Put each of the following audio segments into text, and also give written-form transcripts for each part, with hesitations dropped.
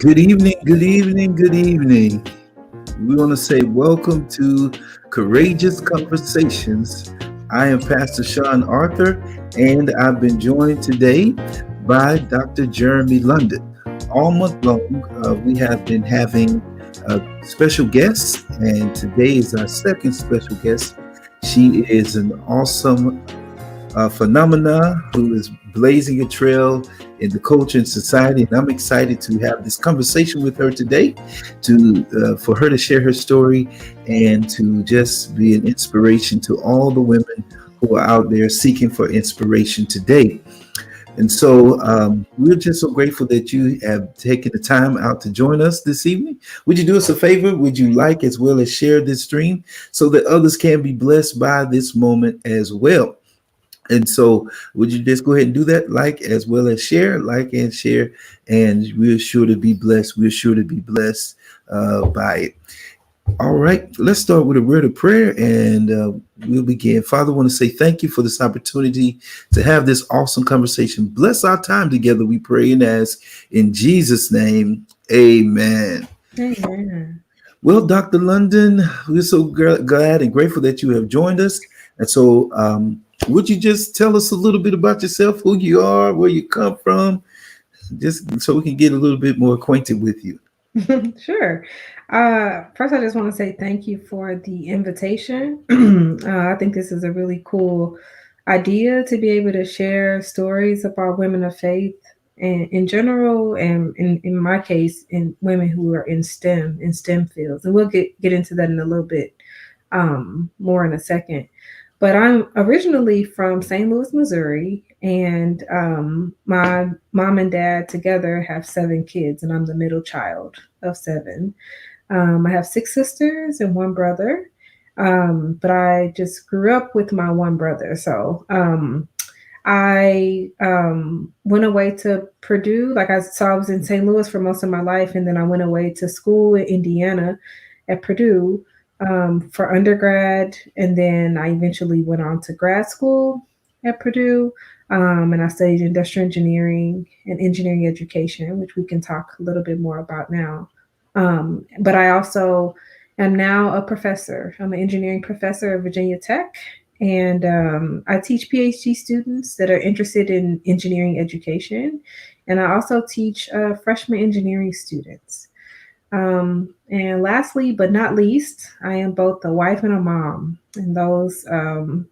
Good evening, good evening, good evening. We want to say welcome to Courageous Conversations. I am Pastor Sean Arthur, and I've been joined today by Dr. Jeremi London. All month long, we have been having special guests, and today is our second special guest. She is an awesome phenomena who is blazing a trail in the culture and society. And I'm excited to have this conversation with her today, to for her to share her story and to just be an inspiration to all the women who are out there seeking for inspiration today. And so we're just so grateful that you have taken the time out to join us this evening. Would you do us a favor? Would you like as well as share this stream so that others can be blessed by this moment as well? And so, would you just go ahead and do that, like as well as share, like and share, and we're sure to be blessed. We're sure to be blessed by it. All right, let's start with a word of prayer, and we'll begin. Father, I want to say thank you for this opportunity to have this awesome conversation. Bless our time together, we pray and ask in Jesus' name. Amen. Amen. Well, Dr. London, we're so glad and grateful that you have joined us. And so, would you just tell us a little bit about yourself, who you are, where you come from, just so we can get a little bit more acquainted with you? Sure. First, I just want to say thank you for the invitation. I think this is a really cool idea to be able to share stories about women of faith and in general, and in my case, in women who are in STEM fields. And we'll get into that in a little bit more in a second. But I'm originally from St. Louis, Missouri, and my mom and dad together have 7 kids, and I'm the middle child of 7. I have 6 sisters and 1 brother, but I just grew up with my one brother. So I went away to Purdue. I was in St. Louis for most of my life, and then I went away to school in Indiana at Purdue for undergrad, and then I eventually went on to grad school at Purdue, and I studied industrial engineering and engineering education, which we can talk a little bit more about now. But I also am now a professor. I'm an engineering professor at Virginia Tech, and I teach PhD students that are interested in engineering education, and I also teach freshman engineering students. And lastly, but not least, I am both a wife and a mom. And those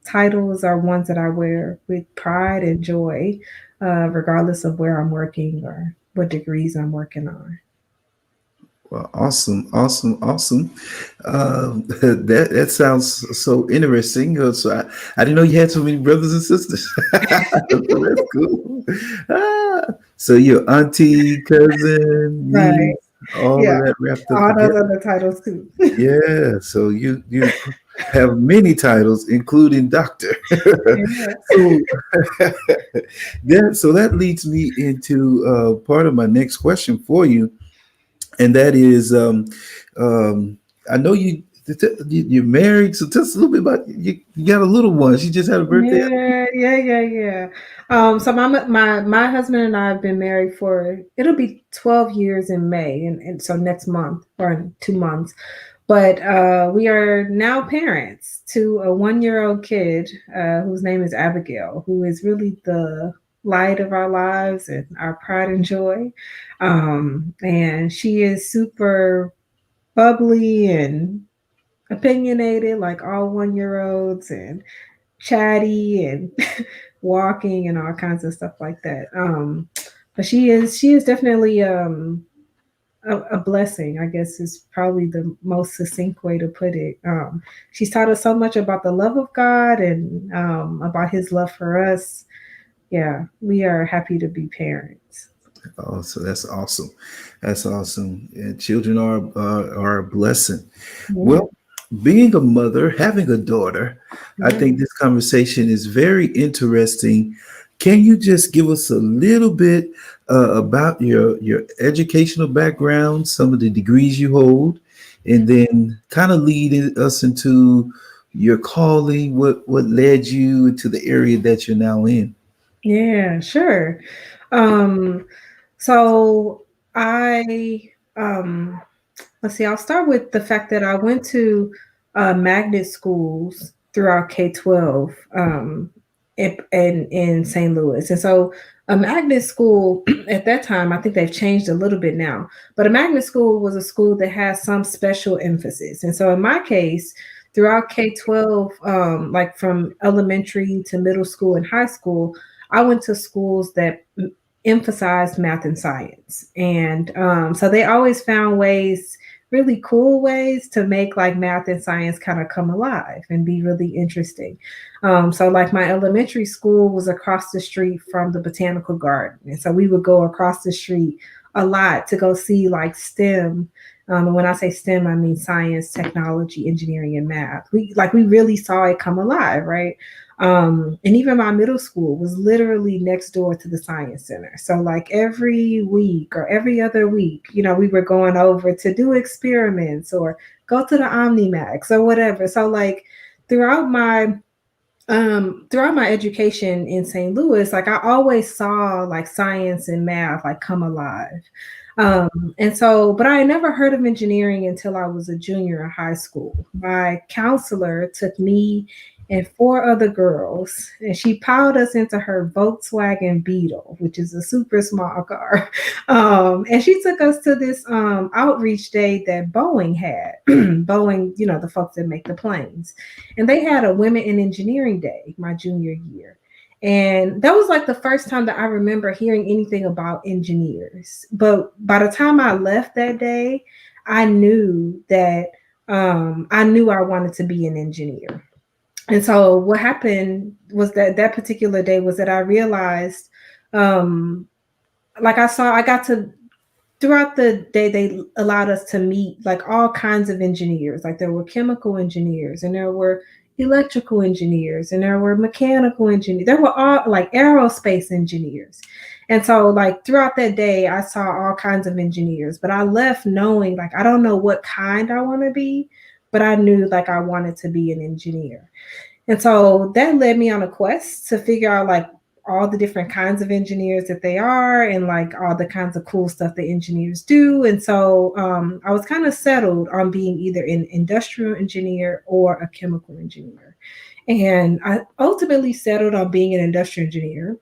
titles are ones that I wear with pride and joy, regardless of where I'm working or what degrees I'm working on. Well, awesome, awesome, awesome. That sounds so interesting. I didn't know you had so many brothers and sisters. So that's cool. Ah, so your auntie, cousin, Right. niece, all of Yeah. that wrapped up All those together. other titles too. Yeah, so you have many titles, including doctor. Yeah. So that leads me into part of my next question for you, and that is, I know you're married, so tell us a little bit about you. You got a little one. She just had a birthday. Yeah. So my husband and I have been married for it'll be 12 years in May, and so next month or in 2 months. But we are now parents to a 1-year-old kid whose name is Abigail, who is really the light of our lives and our pride and joy. And she is super bubbly and opinionated, like all 1-year-olds, and chatty and walking and all kinds of stuff like that. But she is definitely a blessing, I guess is probably the most succinct way to put it. She's taught us so much about the love of God and about His love for us. Yeah, we are happy to be parents. Oh, so that's awesome. That's awesome. And children are a blessing. Yeah, Well, being a mother, having a daughter, I yeah. think this conversation is very interesting. Can you just give us a little bit about your educational background, some of the degrees you hold, and then kind of lead us into your calling, what led you into the area that you're now in? Yeah, sure. Um, so I let's see, I'll start with the fact that I went to magnet schools throughout K 12 in St. Louis. And so a magnet school at that time, I think they've changed a little bit now, but a magnet school was a school that has some special emphasis. And so in my case, throughout K 12, like from elementary to middle school and high school, I went to schools that emphasized math and science. And so they always found ways, really cool ways to make like math and science kind of come alive and be really interesting. So like my elementary school was across the street from the botanical garden. And so we would go across the street a lot to go see like STEM. And when I say STEM, I mean science, technology, engineering, and math. We really saw it come alive, right? And even my middle school was literally next door to the science center. So like every week or every other week, we were going over to do experiments or go to the Omnimax or whatever. So like throughout my throughout my education in St. Louis, like I always saw like science and math like come alive. And so, but I had never heard of engineering until I was a junior in high school. My counselor took me and four other girls, and she piled us into her Volkswagen Beetle, which is a super small car. And she took us to this outreach day that Boeing had. Boeing, the folks that make the planes. And they had a Women in Engineering Day my junior year. And that was like the first time that I remember hearing anything about engineers. But by the time I left that day, I knew that I knew I wanted to be an engineer. And so what happened was that particular day was that I realized, like I got to throughout the day, they allowed us to meet like all kinds of engineers. Like there were chemical engineers and there were electrical engineers and there were mechanical engineers. There were all like aerospace engineers. And so like throughout that day, I saw all kinds of engineers, but I left knowing like, I don't know what kind I want to be, but I knew like I wanted to be an engineer. And so that led me on a quest to figure out like all the different kinds of engineers that they are and like all the kinds of cool stuff that engineers do. And so I was kind of settled on being either an industrial engineer or a chemical engineer. And I ultimately settled on being an industrial engineer.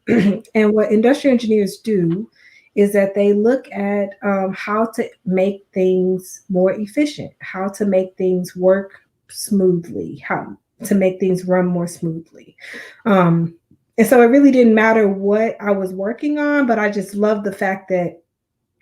And what industrial engineers do is that they look at how to make things more efficient, how to make things work smoothly, how to make things run more smoothly. And so it really didn't matter what I was working on, but I just loved the fact that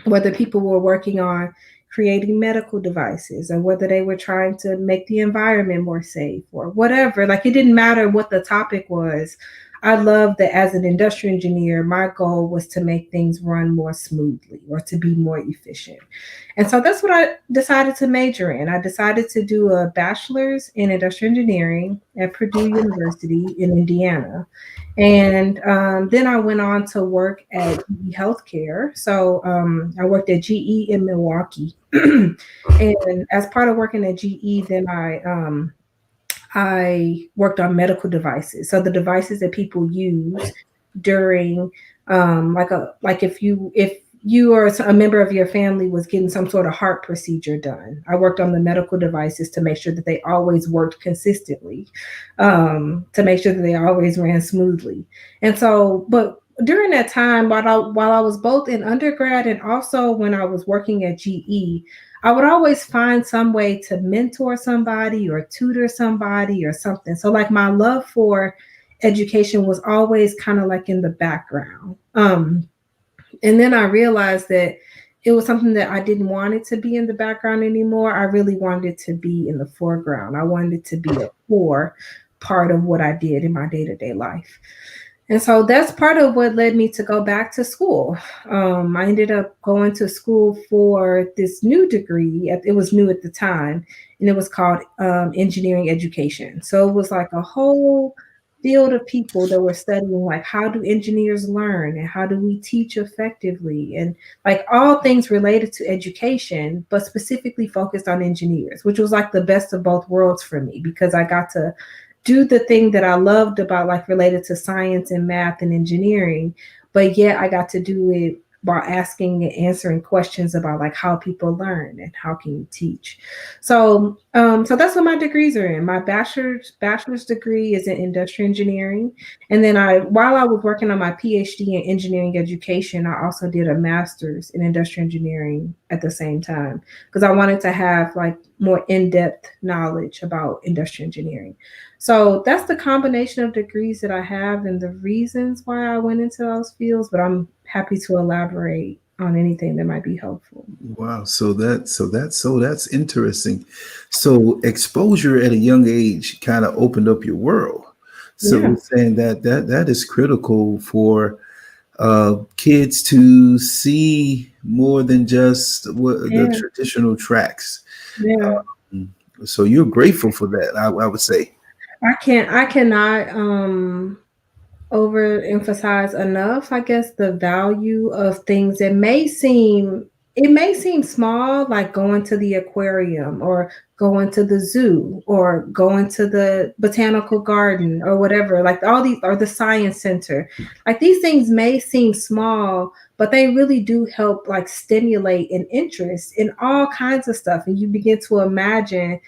whether people were working on creating medical devices or whether they were trying to make the environment more safe or whatever, like it didn't matter what the topic was. I loved that as an industrial engineer, my goal was to make things run more smoothly or to be more efficient. And so that's what I decided to major in. I decided to do a bachelor's in industrial engineering at Purdue University in Indiana. And then I went on to work at GE Healthcare. So I worked at GE in Milwaukee. And as part of working at GE, then I worked on medical devices. So the devices that people use during like if you or a member of your family was getting some sort of heart procedure done. I worked on the medical devices to make sure that they always worked consistently, to make sure that they always ran smoothly. And so, but during that time, while I was both in undergrad and also when I was working at GE, I would always find some way to mentor somebody or tutor somebody or something. So like my love for education was always kind of like in the background. And then I realized that it was something that I didn't want it to be in the background anymore. I really wanted it to be in the foreground. I wanted it to be a core part of what I did in my day-to-day life. And so that's part of what led me to go back to school. I ended up going to school for this new degree. It was new at the time, and it was called engineering education. So it was like a whole field of people that were studying like how do engineers learn and how do we teach effectively and like all things related to education, but specifically focused on engineers, which was like the best of both worlds for me because I got to do the thing that I loved about like related to science and math and engineering, but yet I got to do it by asking and answering questions about like how people learn and how can you teach. So that's what my degrees are in. My bachelor's degree is in industrial engineering, and then while I was working on my PhD in engineering education, I also did a master's in industrial engineering at the same time because I wanted to have like more in-depth knowledge about industrial engineering. So that's the combination of degrees that I have and the reasons why I went into those fields, but I'm happy to elaborate on anything that might be helpful. Wow. So that's interesting. So exposure at a young age kind of opened up your world. So Yeah. we're saying that is critical for kids to see more than just the Yeah. traditional tracks. Yeah. So you're grateful for that, I would say. I cannot overemphasize enough, I guess, the value of things that may seem small, like going to the aquarium or going to the zoo or going to the botanical garden or whatever, like all these, or the science center. Like these things may seem small, but they really do help like stimulate an interest in all kinds of stuff. And you begin to imagine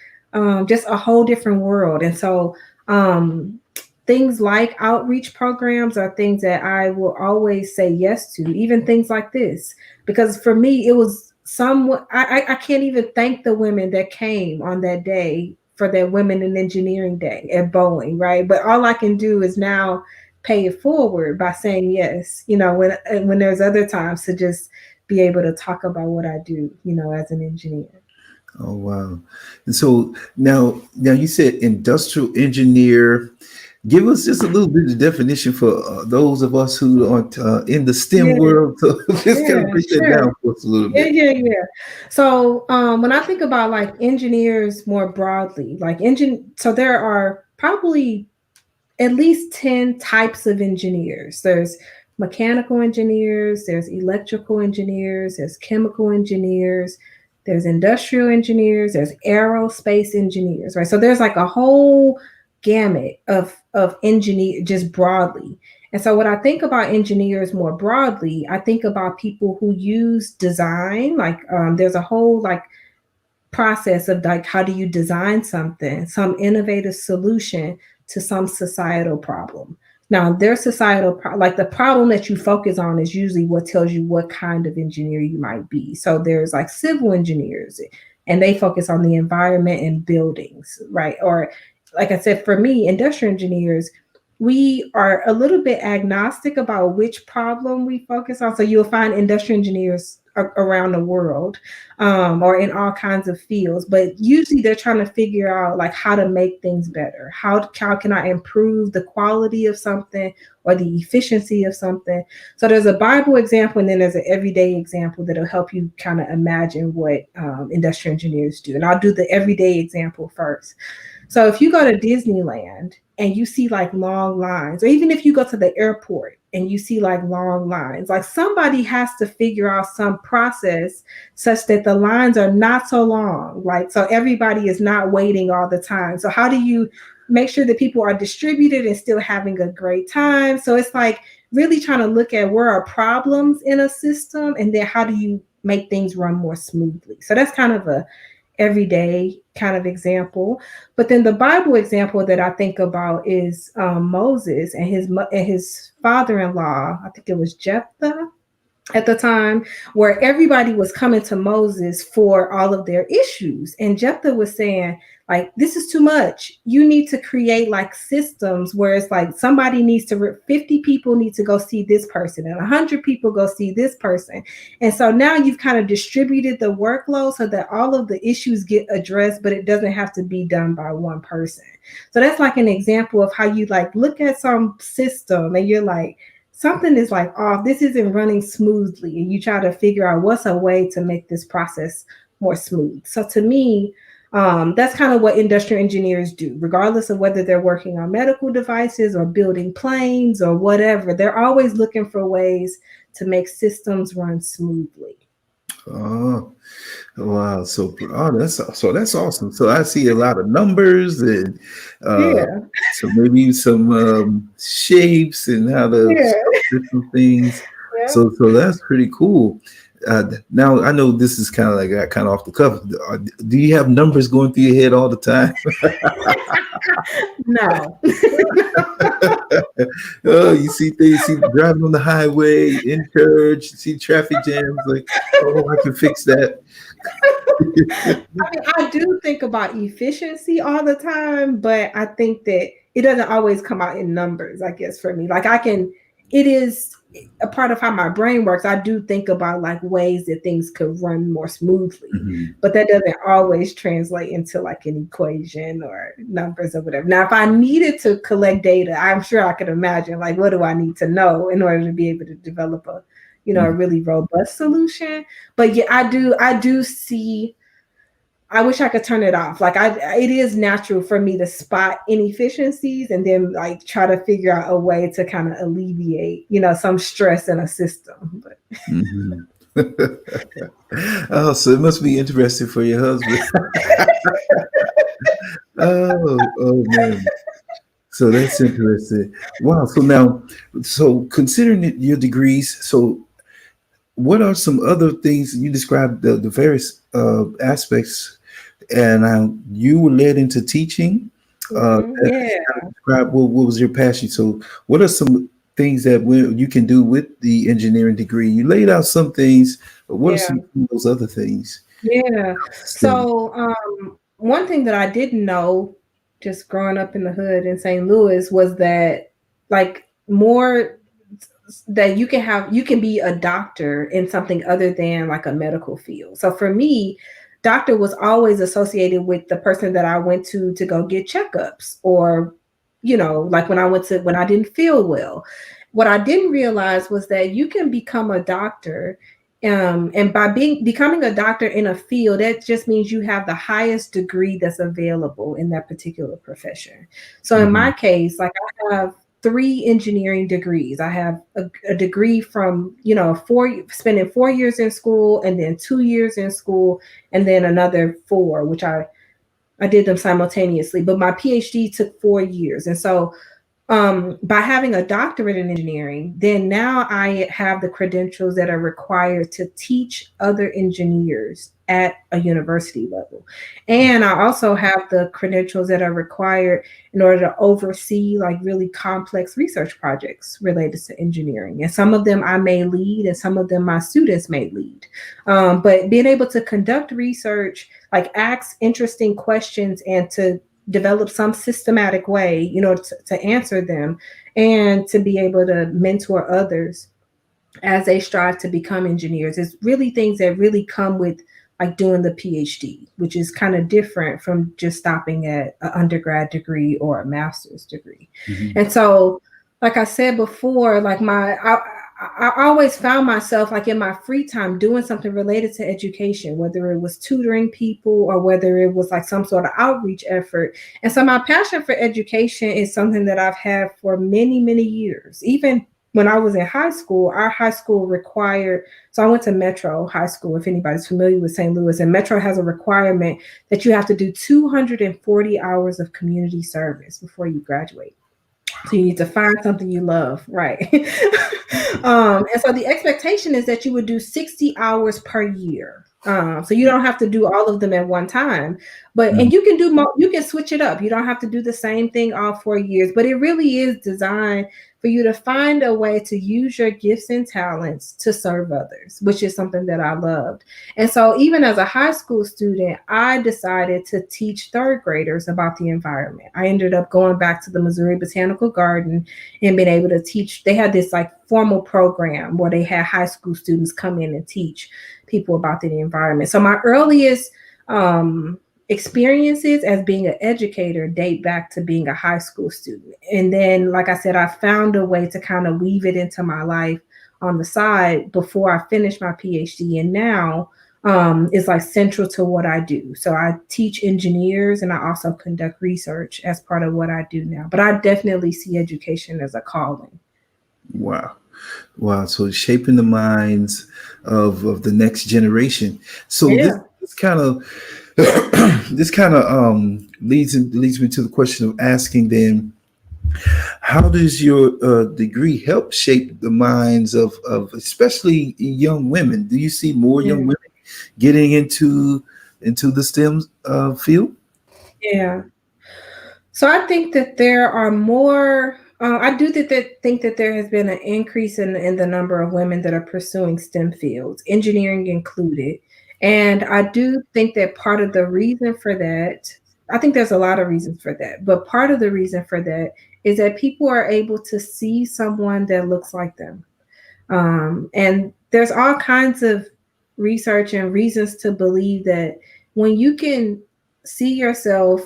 just a whole different world. And so um things like outreach programs are things that I will always say yes to, even things like this. Because for me, it was I can't even thank the women that came on that day for their Women in Engineering Day at Boeing, right? But all I can do is now pay it forward by saying yes, when there's other times to just be able to talk about what I do, as an engineer. Oh wow. And so now you said industrial engineer. Give us just a little bit of definition for those of us who aren't in the STEM Yeah, world. So just kind yeah, of break that sure. down for us a little Yeah, bit. yeah, yeah. So when I think about like engineers more broadly, so there are probably at least 10 types of engineers. There's mechanical engineers, there's electrical engineers, there's chemical engineers, there's industrial engineers, there's aerospace engineers, right? So there's like a whole gamut of engineer just broadly. And so when I think about engineers more broadly, I think about people who use design. Like there's a whole like process of like how do you design something, some innovative solution to some societal problem. Now their like the problem that you focus on is usually what tells you what kind of engineer you might be. So there's like civil engineers, and they focus on the environment and buildings, right? Or like I said, for me, industrial engineers, we are a little bit agnostic about which problem we focus on. So you'll find industrial engineers around the world, or in all kinds of fields. But usually they're trying to figure out like how to make things better. How can I improve the quality of something or the efficiency of something? So there's a Bible example, and then there's an everyday example that'll help you kind of imagine what industrial engineers do. And I'll do the everyday example first. So if you go to Disneyland and you see like long lines, or even if you go to the airport and you see like long lines, like somebody has to figure out some process such that the lines are not so long, like so everybody is not waiting all the time. So how do you make sure that people are distributed and still having a great time? So it's like really trying to look at where are problems in a system, and then how do you make things run more smoothly. So that's kind of a everyday kind of example. But then the Bible example that I think about is Moses and his father-in-law. I think it was Jephthah at the time, where everybody was coming to Moses for all of their issues. And Jephthah was saying, like, this is too much. You need to create like systems where it's like somebody needs to, 50 people need to go see this person and 100 people go see this person. And so now you've kind of distributed the workload so that all of the issues get addressed, but it doesn't have to be done by one person. So that's like an example of how you like look at some system and you're like, something is like off, this isn't running smoothly, and you try to figure out what's a way to make this process more smooth. So to me, that's kind of what industrial engineers do, regardless of whether they're working on medical devices or building planes or whatever. They're always looking for ways to make systems run smoothly. Oh, wow. So that's awesome. So I see a lot of numbers and uh, Yeah, so maybe some shapes and how to yeah, solve different things. Yeah. So that's pretty cool. Now I know this is kind of like got kind of off the cuff. Do you have numbers going through your head all the time? No. Oh, you see things, see driving on the highway, in church, see traffic jams, like, oh, I can fix that. I mean, I do think about efficiency all the time, but I think that it doesn't always come out in numbers, I guess, for me. Like, it is a part of how my brain works. I do think about like ways that things could run more smoothly, Mhm. but that doesn't always translate into like an equation or numbers or whatever. Now, if I needed to collect data, I'm sure I could imagine like, what do I need to know in order to be able to develop a, a Mhm. really robust solution? But yeah, I do see. I wish I could turn it off. Like it is natural for me to spot inefficiencies and then like try to figure out a way to kind of alleviate, some stress in a system. But Mhm. Oh, so it must be interesting for your husband. Oh man. So that's interesting. Wow. So now, so considering your degrees, so what are some other things you described the various aspects, and you were led into teaching? That yeah, kind of describe what was your passion. So, what are some things that you can do with the engineering degree? You laid out some things, but what are yeah, some of those other things? yeah. Still. So one thing that I didn't know just growing up in the hood in St. Louis was that like more that you can be a doctor in something other than like a medical field. So for me, doctor was always associated with the person that I went to go get checkups or like when I didn't feel well. What I didn't realize was that you can become a doctor and by becoming a doctor in a field, that just means you have the highest degree that's available in that particular profession. So in Mhm. my case, like I have three engineering degrees. I have a degree from, spending 4 years in school and then 2 years in school and then another four, which I did them simultaneously. But my PhD took 4 years. And so by having a doctorate in engineering, then now I have the credentials that are required to teach other engineers at a university level. And I also have the credentials that are required in order to oversee like really complex research projects related to engineering. And some of them I may lead, and some of them my students may lead. But being able to conduct research, like ask interesting questions and to develop some systematic way, to answer them and to be able to mentor others as they strive to become engineers. It's really things that really come with like doing the PhD, which is kind of different from just stopping at an undergrad degree or a master's degree. Mhm. And so, like I said before, like I always found myself like in my free time doing something related to education, whether it was tutoring people or whether it was like some sort of outreach effort. And so my passion for education is something that I've had for many, many years. Even when I was in high school, our high school required, so I went to Metro High School, if anybody's familiar with St. Louis, and Metro has a requirement that you have to do 240 hours of community service before you graduate. So you need to find something you love, right? And so the expectation is that you would do 60 hours per year. So you don't have to do all of them at one time, but Mhm. and you can switch it up. You don't have to do the same thing all 4 years, but it really is designed for you to find a way to use your gifts and talents to serve others, which is something that I loved. And so, even as a high school student, I decided to teach third graders about the environment. I ended up going back to the Missouri Botanical Garden and being able to teach. They had this like formal program where they had high school students come in and teach people about the environment. So, my earliest experiences as being an educator date back to being a high school student. And then, like I said, I found a way to kind of weave it into my life on the side before I finished my PhD. And now is like central to what I do. So I teach engineers and I also conduct research as part of what I do now. But I definitely see education as a calling. Wow. Wow. So shaping the minds of the next generation. So this Yeah. this kind of this kind of leads me to the question of asking them, How does your degree help shape the minds of especially young women? Do you see more young Yeah. women getting into the STEM field? Yeah. So I think that there are more. I do think that there has been an increase in the number of women that are pursuing STEM fields, engineering included. And I do think that part of the reason for that, I think there's a lot of reasons for that, but part of the reason for that is that people are able to see someone that looks like them. And there's all kinds of research and reasons to believe that when you can see yourself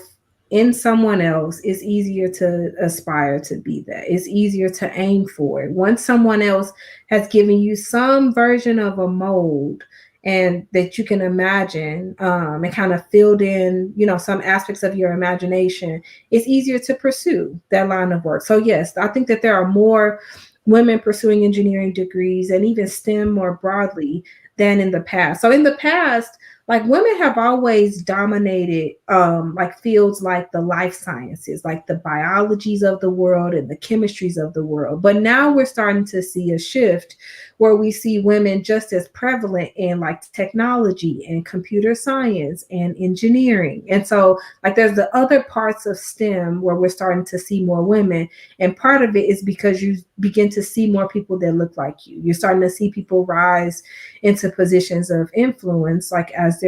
in someone else, it's easier to aspire to be that. It's easier to aim for it. Once someone else has given you some version of a mold and that you can imagine and kind of filled in, some aspects of your imagination, it's easier to pursue that line of work. So, yes, I think that there are more women pursuing engineering degrees and even STEM more broadly than in the past. So in the past, like women have always dominated like fields like the life sciences, like the biologies of the world and the chemistries of the world. But now we're starting to see a shift where we see women just as prevalent in like technology and computer science and engineering. And so like there's the other parts of STEM where we're starting to see more women, and part of it is because you begin to see more people that look like you. You're starting to see people rise into positions of influence, like as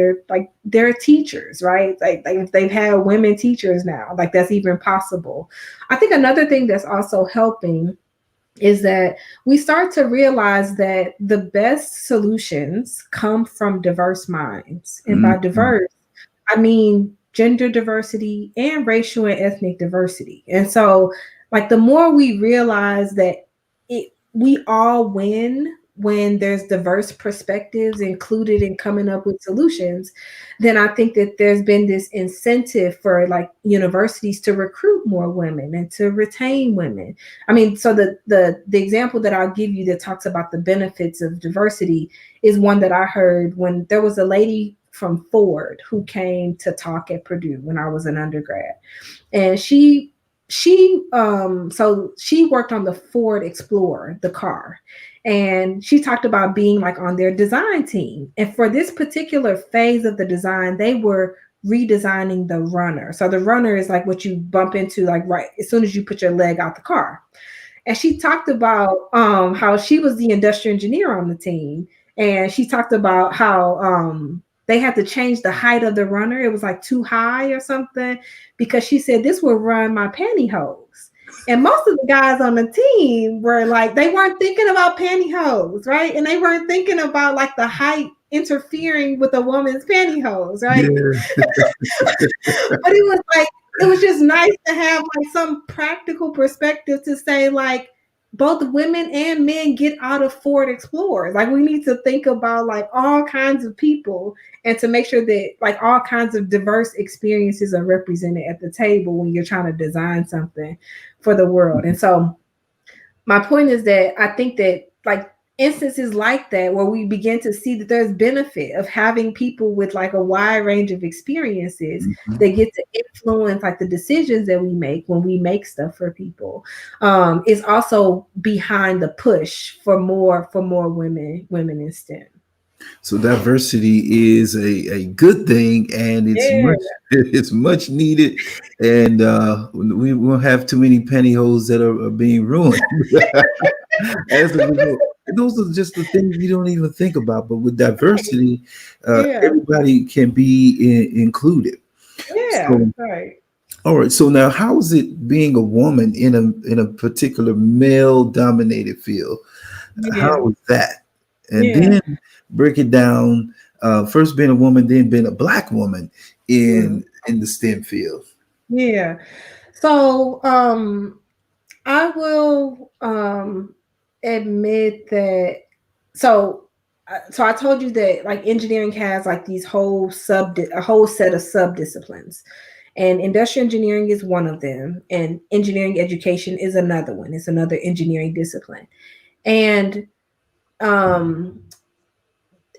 they're teachers, right? Like if they've had women teachers now, like that's even possible. I think another thing that's also helping is that we start to realize that the best solutions come from diverse minds. And by Mhm. diverse, I mean gender diversity and racial and ethnic diversity. And so, like, the more we realize that we all win when there's diverse perspectives included in coming up with solutions, then I think that there's been this incentive for like universities to recruit more women and to retain women. I mean, so the example that I'll give you that talks about the benefits of diversity is one that I heard when there was a lady from Ford who came to talk at Purdue when I was an undergrad. And she worked on the Ford Explorer, the car. And she talked about being like on their design team. And for this particular phase of the design, they were redesigning the runner. So the runner is like what you bump into like right as soon as you put your leg out the car. And she talked about how she was the industrial engineer on the team, and she talked about how they had to change the height of the runner. It was like too high or something because she said this would run my pantyhose. And most of the guys on the team were like, they weren't thinking about pantyhose, right? And they weren't thinking about like the height interfering with a woman's pantyhose, right? Yeah. But it was like it was just nice to have like some practical perspective to say like both women and men get out of Ford Explorers. Like we need to think about like all kinds of people and to make sure that like all kinds of diverse experiences are represented at the table when you're trying to design something for the world. And so my point is that I think that like instances like that where we begin to see that there's benefit of having people with like a wide range of experiences Mhm. that get to influence like the decisions that we make when we make stuff for people is also behind the push for more women in STEM. So diversity is a good thing, and it's Yeah, much it's much needed, and we won't have too many pantyhose that are being ruined as a result. And those are just the things you don't even think about. But with right. diversity, Yeah, everybody can be included. yeah, So, right. all right. So now, how is it being a woman in a particular male-dominated field? Yeah, How is that? And yeah. then break it down. First being a woman, then being a black woman Mhm. in the STEM field. Yeah. So I will admit that. So, I told you that like engineering has like these a whole set of sub disciplines, and industrial engineering is one of them, and engineering education is another one. It's another engineering discipline, and um,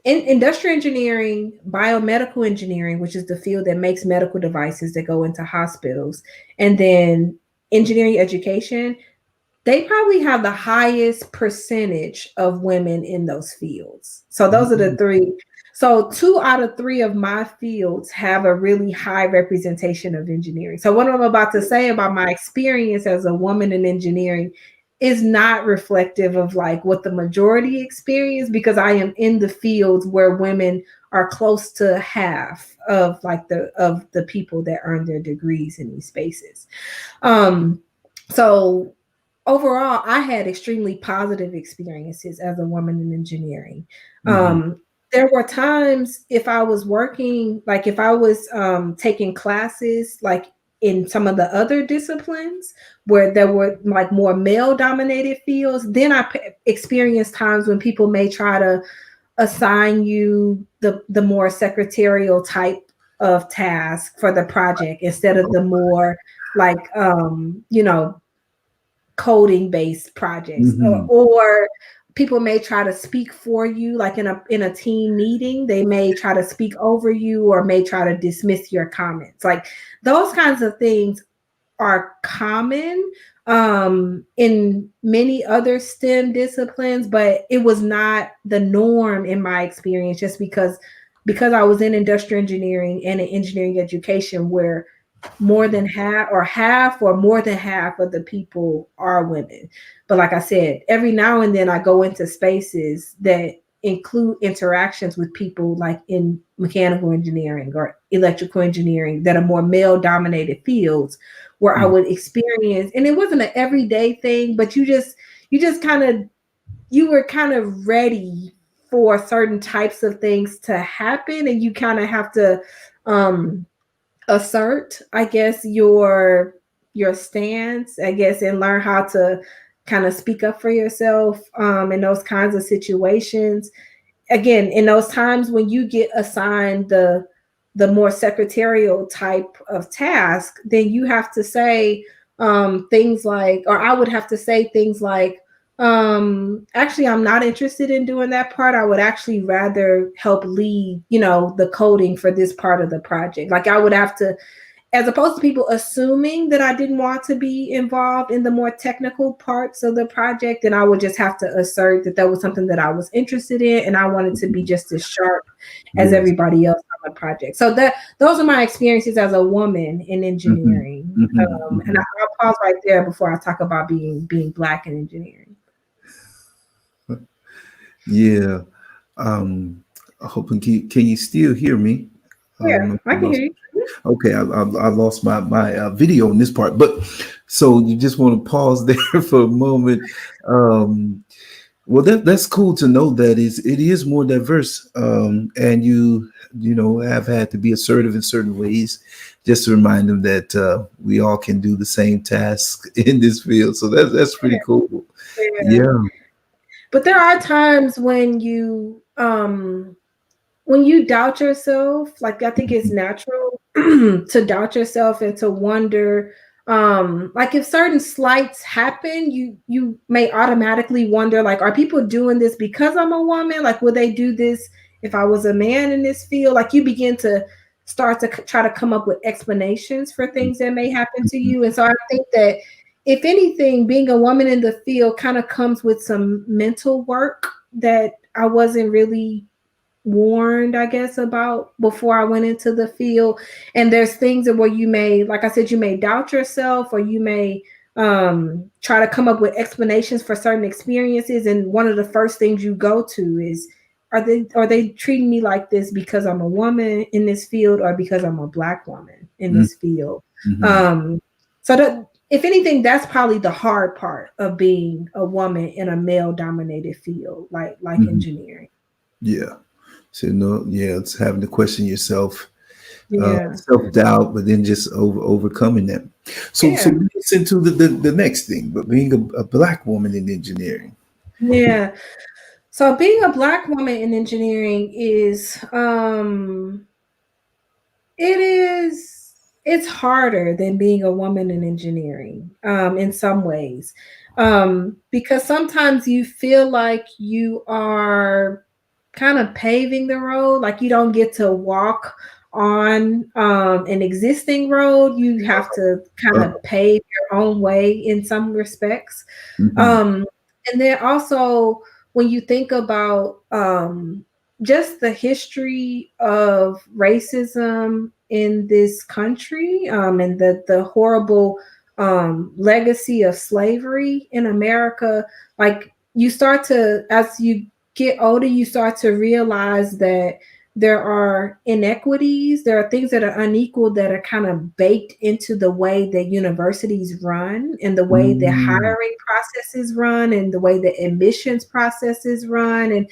in industrial engineering, biomedical engineering, which is the field that makes medical devices that go into hospitals, and then engineering education, they probably have the highest percentage of women in those fields. So those are the Mhm. three. So 2 out of 3 of my fields have a really high representation of engineering. So what I'm about to say about my experience as a woman in engineering is not reflective of like what the majority experience, because I am in the fields where women are close to half of like the people that earn their degrees in these spaces. Um, so overall, I had extremely positive experiences as a woman in engineering. Mhm. There were times if I was working, like if I was taking classes, like in some of the other disciplines where there were like more male dominated fields, then experienced times when people may try to assign you the more secretarial type of task for the project instead of the more like coding based projects, Mhm. or people may try to speak for you, like in a team meeting they may try to speak over you or may try to dismiss your comments. Like those kinds of things are common in many other STEM disciplines, but it was not the norm in my experience, just because I was in industrial engineering and in engineering education, where more than half or more than half of the people are women. But like I said, every now and then I go into spaces that include interactions with people like in mechanical engineering or electrical engineering that are more male dominated fields, where I Mhm. would experience, and it wasn't an everyday thing, but you just kind of you were kind of ready for certain types of things to happen, and you kind of have to um assert, I guess, your stance, I guess, and learn how to kind of speak up for yourself in those kinds of situations. Again, in those times when you get assigned the more secretarial type of task, then you have to say things like, or I would have to say things like, actually, I'm not interested in doing that part. I would actually rather help lead, the coding for this part of the project. Like I would have to, as opposed to people assuming that I didn't want to be involved in the more technical parts of the project, and I would just have to assert that that was something that I was interested in, and I wanted to be just as sharp as Yes. everybody else on the project. So that those are my experiences as a woman in Mhm. engineering. Mhm. And Mhm. I'll pause right there before I talk about being black in engineering. Yeah. Um, hoping can you still hear me? Yeah, I I can hear lost. you. Okay, I lost my video in this part, but so you just want to pause there for a moment. Um, well, that's cool to know that it is more diverse, and you know have had to be assertive in certain ways, just to remind them that we all can do the same task in this field. So that's pretty cool. Yeah. Yeah. But there are times when you doubt yourself. Like I think it's Mhm. natural to doubt yourself and to wonder, like if certain slights happen, you may automatically wonder, like, are people doing this because I'm a woman? Like, would they do this if I was a man in this field? Like you begin to start to try to come up with explanations for things that may happen to you. And so I think that if anything, being a woman in the field kind of comes with some mental work that I wasn't really warned, I guess, about before I went into the field. And there's things that where you may, like I said, you may doubt yourself, or you may try to come up with explanations for certain experiences. And one of the first things you go to is, are they treating me like this because I'm a woman in this field, or because I'm a black woman in Mhm. this field? Mhm. Um, so that, if anything, that's probably the hard part of being a woman in a male dominated field, like Mhm. engineering. Yeah. So no, yeah, it's having to question yourself, Yeah. self doubt, but then just overcoming that. So Yeah. lead us into the next thing, but being a black woman in engineering. Yeah. So being a black woman in engineering is it is it's harder than being a woman in engineering in some ways. Because sometimes you feel like you are kind of paving the road, like you don't get to walk on an existing road. You have to kind of Oh. pave your own way in some respects. Mm-hmm. Um, and then also, when you think about just the history of racism in this country, and the horrible legacy of slavery in America, like you start to, as you get older, you start to realize that there are inequities, there are things that are unequal that are kind of baked into the way that universities run and the way the Mm-hmm. hiring processes run and the way the admissions processes run. And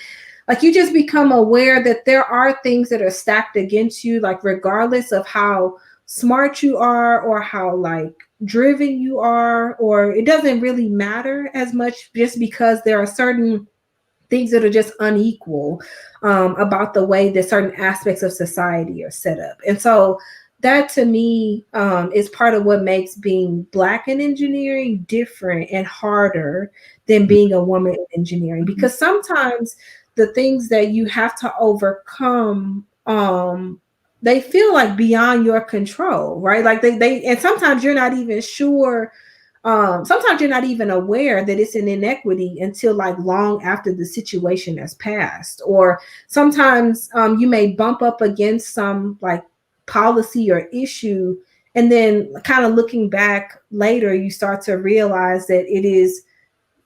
like you just become aware that there are things that are stacked against you, like regardless of how smart you are or how like driven you are, or it doesn't really matter as much, just because there are certain things that are just unequal about the way that certain aspects of society are set up. And so that to me is part of what makes being Black in engineering different and harder than being a woman in engineering, because sometimes the things that you have to overcome, they feel like beyond your control, right? Like they and sometimes you're not even sure, sometimes you're not even aware that it's an inequity until like long after the situation has passed. Or sometimes you may bump up against some like policy or issue, and then kind of looking back later, you start to realize that it is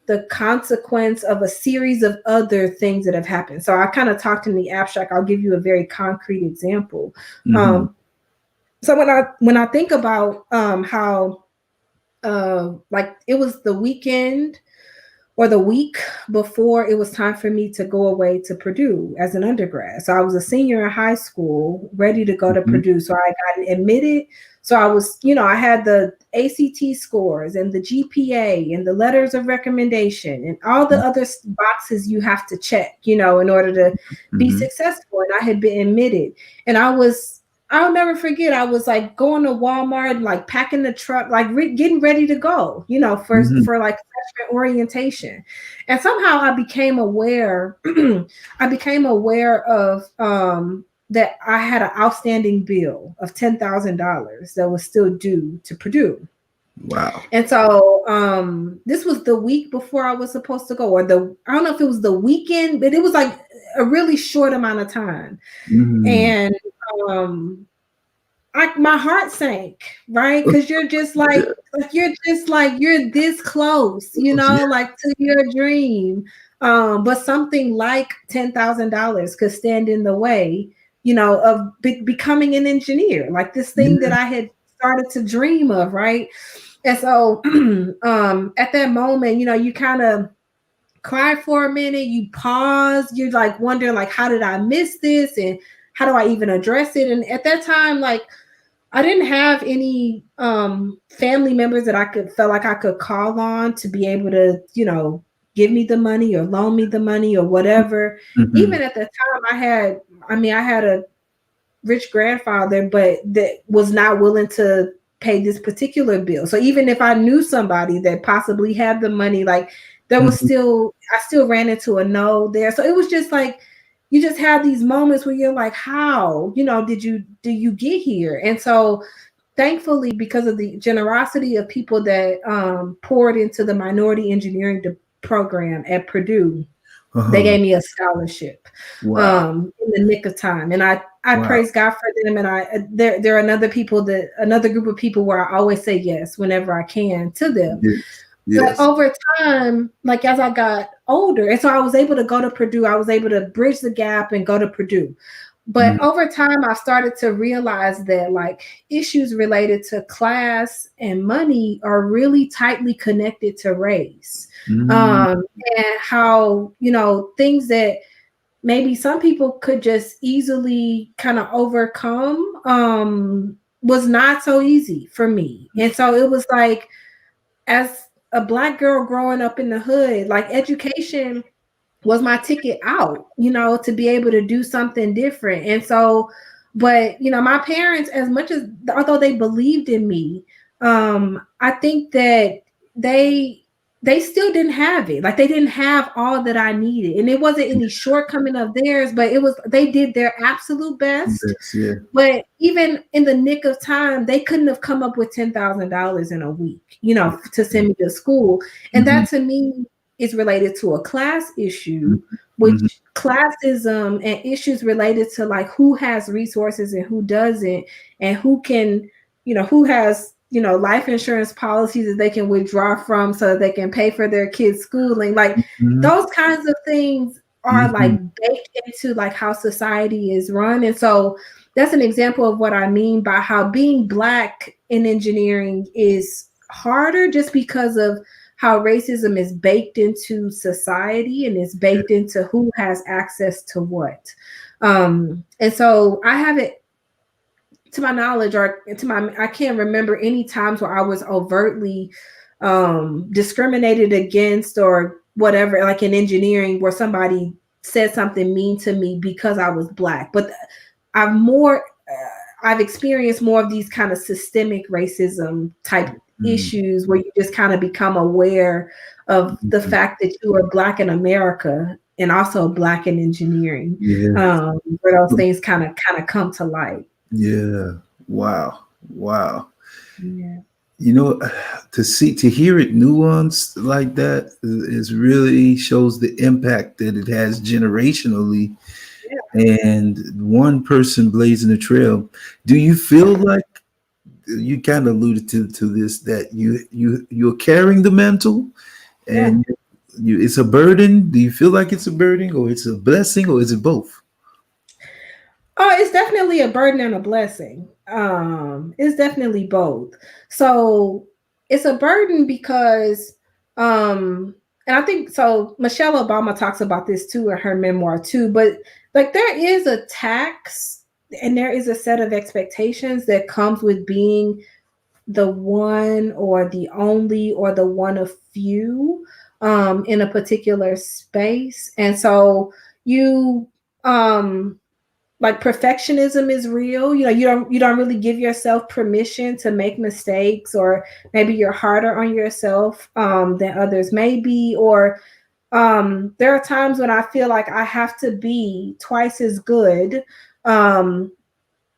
the consequence of a series of other things that have happened. So I kind of talked in the abstract. I'll give you a very concrete example. Mm-hmm. So when I think about how like it was the weekend or the week before it was time for me to go away to Purdue as an undergrad. So I was a senior in high school, ready to go to Mm-hmm. Purdue. So I got admitted. So I was, I had the ACT scores and the GPA and the letters of recommendation and all the other boxes you have to check, in order to be Mm-hmm. successful. And I had been admitted. And I'll never forget. I was like going to Walmart, like packing the truck, like getting ready to go, Mm-hmm. for like freshman orientation. And somehow I became aware, I became aware of that I had an outstanding bill of $10,000 that was still due to Purdue. Wow. And so this was the week before I was supposed to go, or I don't know if it was the weekend, but it was like a really short amount of time. Mm-hmm. And um my heart sank, right? Because Yeah. you're this close, Yeah. like to your dream. But something like $10,000 could stand in the way, of becoming an engineer, like this thing that Yeah. I had started to dream of, right? And so at that moment, you kind of cry for a minute, you pause, you're like wondering like, how did I miss this? And how do I even address it? And at that time, like I didn't have any family members that felt like I could call on to be able to, give me the money or loan me the money or whatever. Mm-hmm. Even at the time I had a rich grandfather, but that was not willing to pay this particular bill. So even if I knew somebody that possibly had the money, like there was Mm-hmm. I still ran into a no there. So it was just like you just have these moments where you're like, how, do you get here? And so thankfully, because of the generosity of people that poured into the minority engineering program at Purdue, they Uh-huh. gave me a scholarship Wow. in the nick of time, and I Wow. praise God for them. And there are another group of people where I always say yes whenever I can to them. Yes. But Yes. over time, like as I got older, and so I was able to go to Purdue, I was able to bridge the gap and go to Purdue. But over time, I started to realize that like issues related to class and money are really tightly connected to race. Mm-hmm. And how, things that maybe some people could just easily kind of overcome was not so easy for me. And so it was like, as a Black girl growing up in the hood, like education was my ticket out, to be able to do something different. And so, but my parents, as much as although they believed in me, I think that they they still didn't have it. Like they didn't have all that I needed. And it wasn't any shortcoming of theirs, but it was they did their absolute best. Yes, yeah. But even in the nick of time, they couldn't have come up with $10,000 in a week, to send me to school. And Mm-hmm. that to me is related to a class issue, Mm-hmm. which classism and issues related to like who has resources and who doesn't, and who can, who has life insurance policies that they can withdraw from so that they can pay for their kids' schooling. Like Mm-hmm. those kinds of things are like Mm-hmm. baked into like how society is run. And so that's an example of what I mean by how being Black in engineering is harder just because of how racism is baked into society and is baked into who has access to what. And so I haven't, to my knowledge, or I can't remember any times where I was overtly discriminated against or whatever, like in engineering, where somebody said something mean to me because I was Black. But I've experienced more of these kind of systemic racism type issues where you just kind of become aware of the Mm-hmm. fact that you are Black in America and also Black in engineering, Yeah. where those things kind of come to light. Yeah. Wow. Wow. Yeah. You know, to hear it nuanced like that is really shows the impact that it has generationally, and one person blazing a trail. Do you feel like you kind of alluded to this, that you're carrying the mantle, Yeah. and it's a burden? Do you feel like it's a burden, or it's a blessing, or is it both? Oh, it's definitely a burden and a blessing. It's definitely both. So it's a burden because, and I think so. Michelle Obama talks about this too in her memoir too. But like, there is a tax and there is a set of expectations that comes with being the one or the only or the one of few in a particular space, and so you like perfectionism is real. You don't really give yourself permission to make mistakes, or maybe you're harder on yourself than others may be, or there are times when I feel like I have to be twice as good, um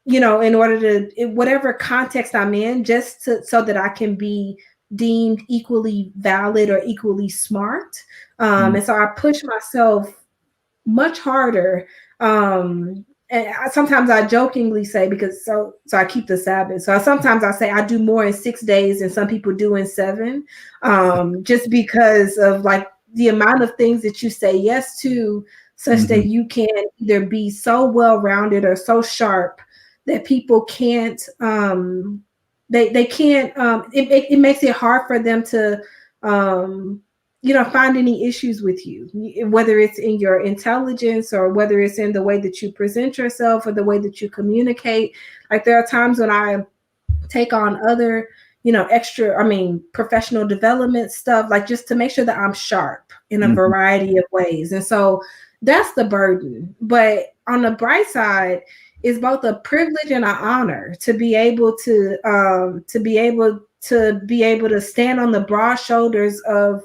in order to, in whatever context I'm in, just so that I can be deemed equally valid or equally smart. And so I push myself much harder. And sometimes I jokingly say, because so I keep the Sabbath. So sometimes I say I do more in 6 days than some people do in 7, just because of like the amount of things that you say yes to, such Mm-hmm. that you can either be so well rounded or so sharp that people can't they can't it makes it hard for them to um find any issues with you, whether it's in your intelligence or whether it's in the way that you present yourself or the way that you communicate. Like there are times when I take on other, extra, professional development stuff, like just to make sure that I'm sharp in a Mm-hmm. variety of ways. And so that's the burden. But on the bright side, it's both a privilege and an honor to be able to stand on the broad shoulders of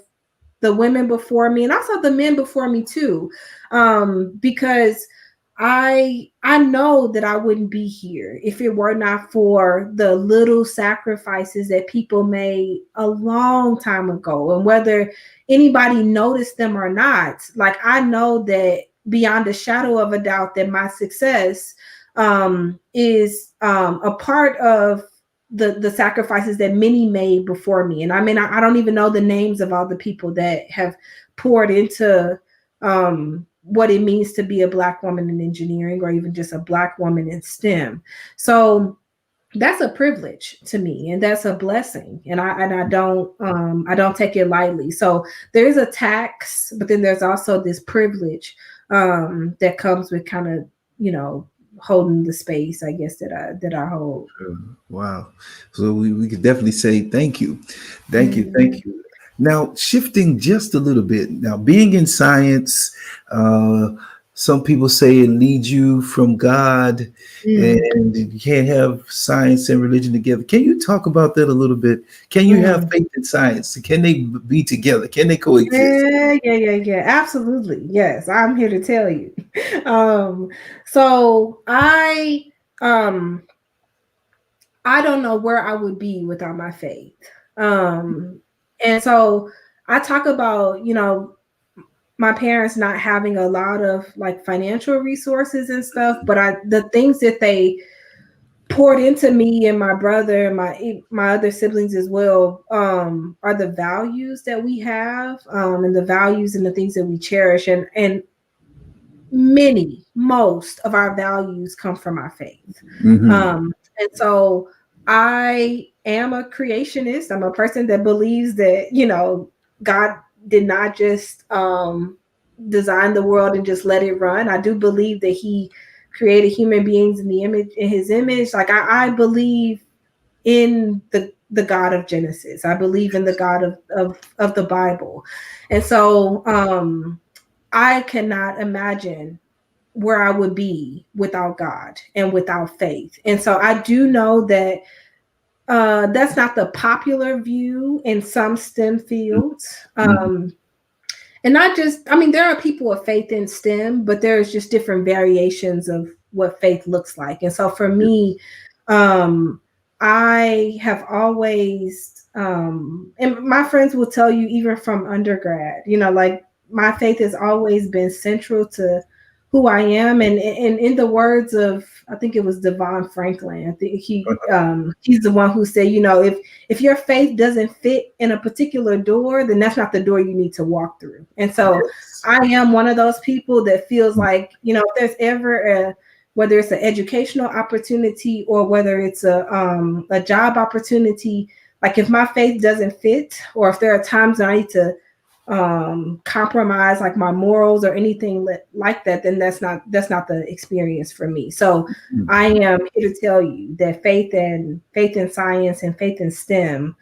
the women before me and also the men before me too, because I know that I wouldn't be here if it were not for the little sacrifices that people made a long time ago. And whether anybody noticed them or not, like I know that beyond a shadow of a doubt that my success is a part of the sacrifices that many made before me. And I don't even know the names of all the people that have poured into what it means to be a Black woman in engineering, or even just a Black woman in STEM. So that's a privilege to me, and that's a blessing, and I don't take it lightly. So there is a tax, but then there's also this privilege that comes with kind of, holding the space, I guess, that I hold. Wow. So we could definitely say thank you. Thank you. Mhm. Thank you. Now, shifting just a little bit. Now, being in science, uh, some people say it leads you from God, Mm, and you can't have science and religion together. Can you talk about that a little bit? Can you have mm. faith and science? Can they be together? Can they coexist? Yeah. Absolutely. Yes, I'm here to tell you. Um, so um I don't know where I would be without my faith. Um, and so I talk about, my parents not having a lot of like financial resources and stuff, but the things that they poured into me and my brother and my other siblings as well, are the values that we have, and the values and the things that we cherish, and most of our values come from our faith. Mm-hmm. And so I am a creationist. I'm a person that believes that, God did not just design the world and just let it run. I do believe that he created human beings in his image. Like I believe in the God of Genesis. I believe in the God of the Bible. And so I cannot imagine where I would be without God and without faith. And so I do know that that's not the popular view in some STEM fields. Mm-hmm. And not just, I mean, there are people of faith in STEM, but there's just different variations of what faith looks like. And so for me, um, I have always, and my friends will tell you, even from undergrad, like my faith has always been central to who I am. And in the words of, I think it was Devon Franklin, I think he's the one who said, if your faith doesn't fit in a particular door, then that's not the door you need to walk through. And so Yes. I am one of those people that feels like, if there's ever whether it's an educational opportunity or whether it's a job opportunity, like if my faith doesn't fit, or if there are times that I need to compromise like my morals or anything like that, then that's not the experience for me. So I am here to tell you that faith in science and faith in STEM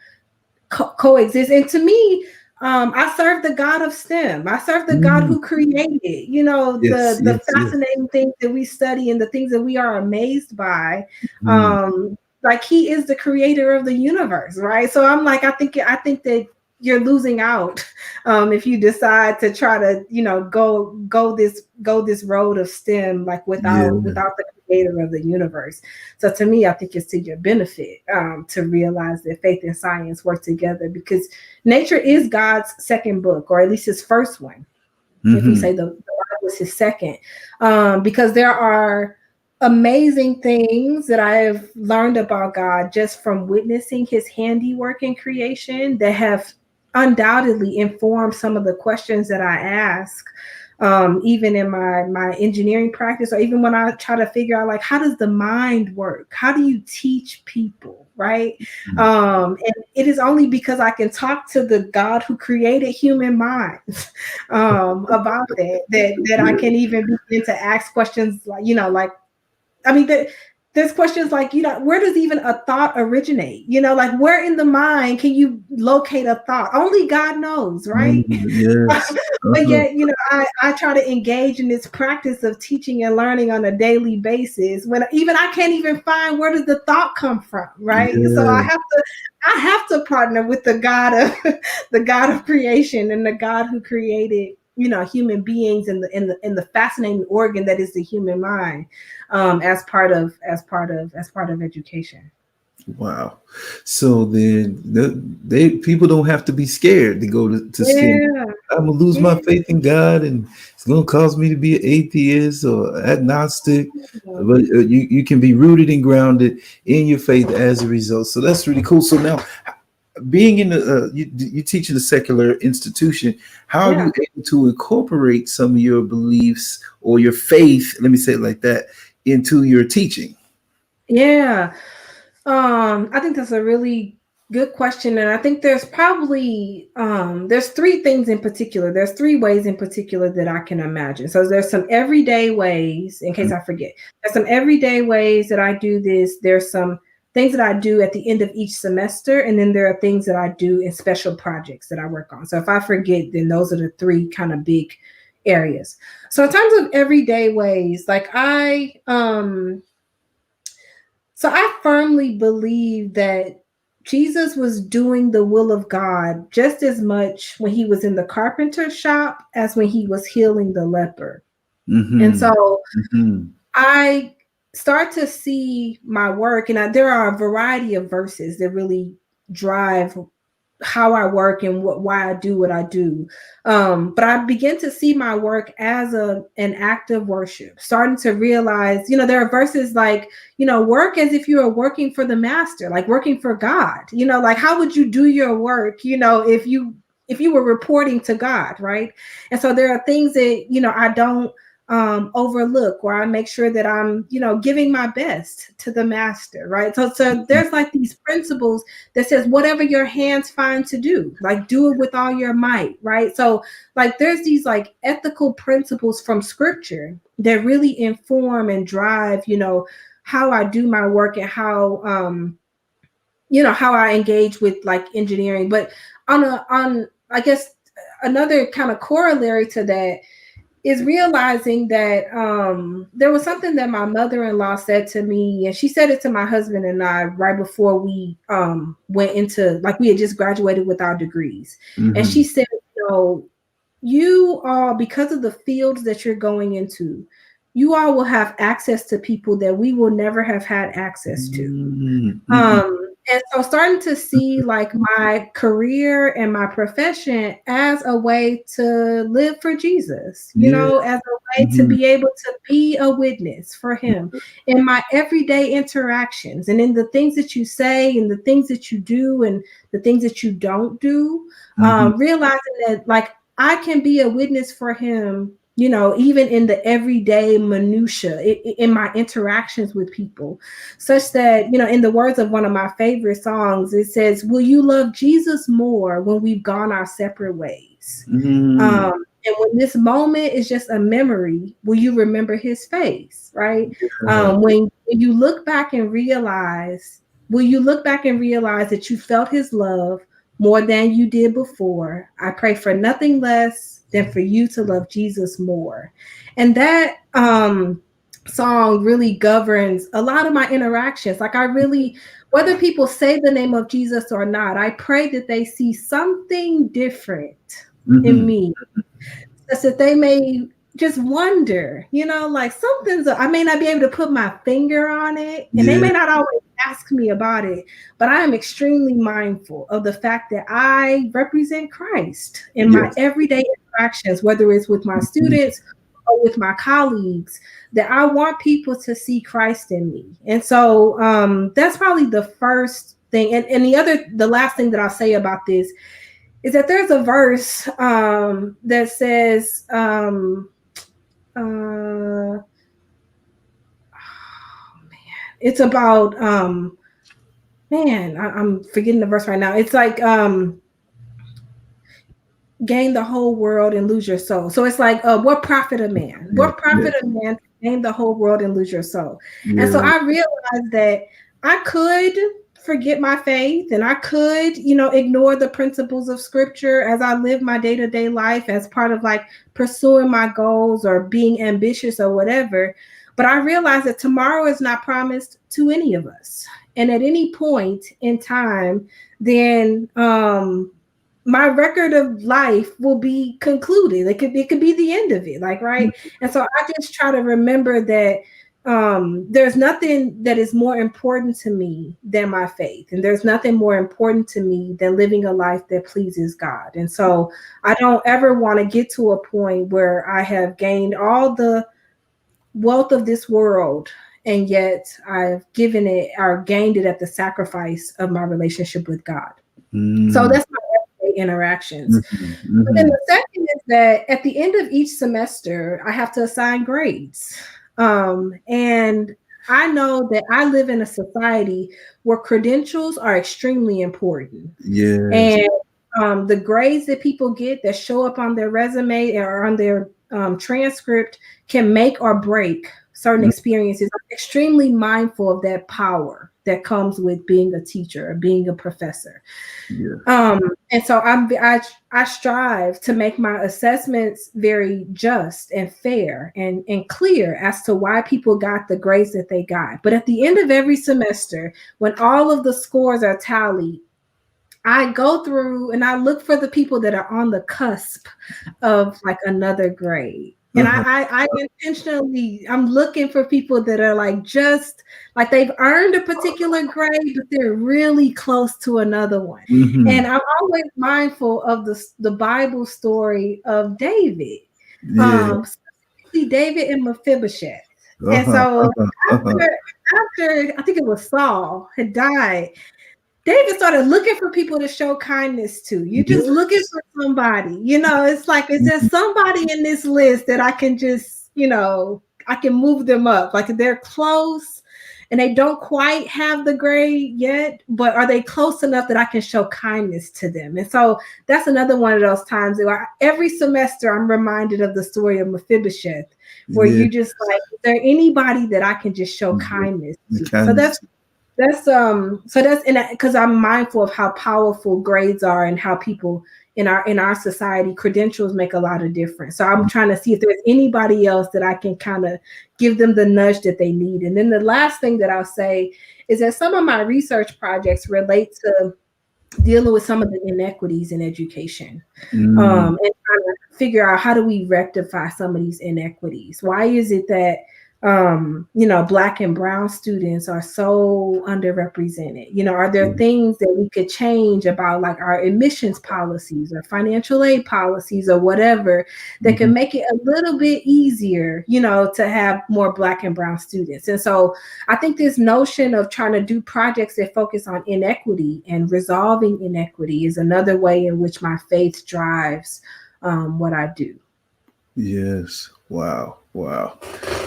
coexist. And to me, I serve the God of STEM. I serve the God Mm. who created, Yes, the yes, yes. fascinating things that we study and the things that we are amazed by. Mm. Like he is the creator of the universe, right? So I'm like, I think that you're losing out if you decide to try to, go this road of STEM like Yeah. without the creator of the universe. So to me, I think it's to your benefit to realize that faith and science work together, because nature is God's second book, or at least his first one. If we Mm-hmm. say the Bible is his second, because there are amazing things that I have learned about God just from witnessing his handiwork in creation that have undoubtedly informed some of the questions that I ask, even in my engineering practice, or even when I try to figure out, like, how does the mind work? How do you teach people, right? And it is only because I can talk to the God who created human minds about that I can even begin to ask questions like, I mean, there's questions like, where does even a thought originate? Like, where in the mind can you locate a thought? Only God knows, right? Mm, yes. But Uh-huh. yet, I try to engage in this practice of teaching and learning on a daily basis when even I can't even find where does the thought come from, right? So Yeah. I have to partner with the God of the God of creation and the God who created, human beings and the fascinating organ that is the human mind, as part of education. Wow. So then they people don't have to be scared to go to STEM. Yeah, I'm gonna lose my yeah. faith in God, and it's gonna cause me to be an atheist or agnostic. But you can be rooted and grounded in your faith as a result. So that's really cool. So now, being in the you teach in a secular institution, how are Yeah. you able to incorporate some of your beliefs or your faith? Let me say it like that into your teaching. Yeah. I think that's a really good question, and I think there's probably there's three things in particular. There's three ways in particular that I can imagine. So there's some everyday ways, in case I forget. There's some everyday ways that I do this. There's some things that I do at the end of each semester, and then there are things that I do in special projects that I work on. So if I forget, then those are the three kind of big areas. So in terms of everyday ways, like I firmly believe that Jesus was doing the will of God just as much when he was in the carpenter shop as when he was healing the leper. And Mm-hmm. so Mm-hmm. I start to see my work, and there are a variety of verses that really drive how I work and why I do what I do. But I begin to see my work as an act of worship, starting to realize, there are verses like, work as if you are working for the master, like working for God. Like how would you do your work, if you were reporting to God, right? And so there are things that, I don't overlook, or I make sure that I'm, giving my best to the master, right? So there's like these principles that says whatever your hands find to do, like do it with all your might, right? So like there's these like ethical principles from scripture that really inform and drive, how I do my work and how I engage with like engineering. But on I guess another kind of corollary to that is realizing that there was something that my mother-in-law said to me, and she said it to my husband and I right before we went into, like, we had just graduated with our degrees. And Mm-hmm. she said, you all, because of the fields that you're going into, you all will have access to people that we will never have had access to. Mm-hmm. And so starting to see like my career and my profession as a way to live for Jesus, Yeah. as a way to Mm-hmm. be able to be a witness for him in my everyday interactions and in the things that you say and the things that you do and the things that you don't do, Mm-hmm. realizing that like I can be a witness for him, even in the everyday minutia, in my interactions with people, such that, in the words of one of my favorite songs, it says, will you love Jesus more when we've gone our separate ways? Mm-hmm. And when this moment is just a memory, will you remember his face, right? Yeah. When you look back and realize, will you look back and realize that you felt his love more than you did before? I pray for nothing less than for you to love Jesus more. And that song really governs a lot of my interactions. Like I really, whether people say the name of Jesus or not, I pray that they see something different in Mm-hmm. me, such that they may just wonder, like I may not be able to put my finger on it, and they Yeah. may not always ask me about it, but I am extremely mindful of the fact that I represent Christ in my Yes. everyday interactions, whether it's with my Mm-hmm. students or with my colleagues, that I want people to see Christ in me. And so that's probably the first thing. And the last thing that I'll say about this is that there's a verse that says, oh man, it's about I'm forgetting the verse right now. It's like gain the whole world and lose your soul. So it's like, what profit a man? Yes. What profit Yes. a man to gain the whole world and lose your soul? And so Yeah. I realized that I could forget my faith and I could, ignore the principles of scripture as I live my day-to-day life as part of like pursuing my goals or being ambitious or whatever. But I realized that tomorrow is not promised to any of us. And at any point in time, then my record of life will be concluded. It could be the end of it, like, right. And so I just try to remember that there's nothing that is more important to me than my faith, and there's nothing more important to me than living a life that pleases God. And so I don't ever want to get to a point where I have gained all the wealth of this world and yet I've given it or gained it at the sacrifice of my relationship with God. So Mm-hmm. that's my everyday interactions. But then Mm-hmm. the second is that at the end of each semester, I have to assign grades. And I know that I live in a society where credentials are extremely important. Yes. And the grades that people get that show up on their resume or on their transcript can make or break certain experiences. I'm extremely mindful of that power that comes with being a teacher or being a professor. Yeah. And so I strive to make my assessments very just and fair and clear as to why people got the grades that they got. But at the end of every semester, when all of the scores are tallied, I go through and I look for the people that are on the cusp of like another grade. And Uh-huh. I intentionally, I'm looking for people that are like just like they've earned a particular grade, but they're really close to another one. Hmm. And I'm always mindful of the Bible story of David, Yeah. specifically David and Mephibosheth. And Uh-huh. so Uh-huh. Uh-huh. after I think it was Saul had died, David started looking for people to show kindness to. You're just looking Yes. for somebody. It's like, is there somebody in this list that I can just, I can move them up? Like they're close and they don't quite have the grade yet, but are they close enough that I can show kindness to them? And so that's another one of those times where every semester I'm reminded of the story of Mephibosheth, where Yeah. you just like, is there anybody that I can just show Yeah. kindness The to? So kindness. that's and because I'm mindful of how powerful grades are and how people in our society, credentials make a lot of difference. So I'm trying to see if there's anybody else that I can kind of give them the nudge that they need. And then the last thing that I'll say is that some of my research projects relate to dealing with some of the inequities in education, Mm. and trying to figure out how do we rectify some of these inequities. Why is it that Black and brown students are so underrepresented? Are there things that we could change about like our admissions policies or financial aid policies or whatever that can Mhm. make it a little bit easier, to have more Black and brown students? And so I think this notion of trying to do projects that focus on inequity and resolving inequity is another way in which my faith drives what I do. Yes. Wow. Wow.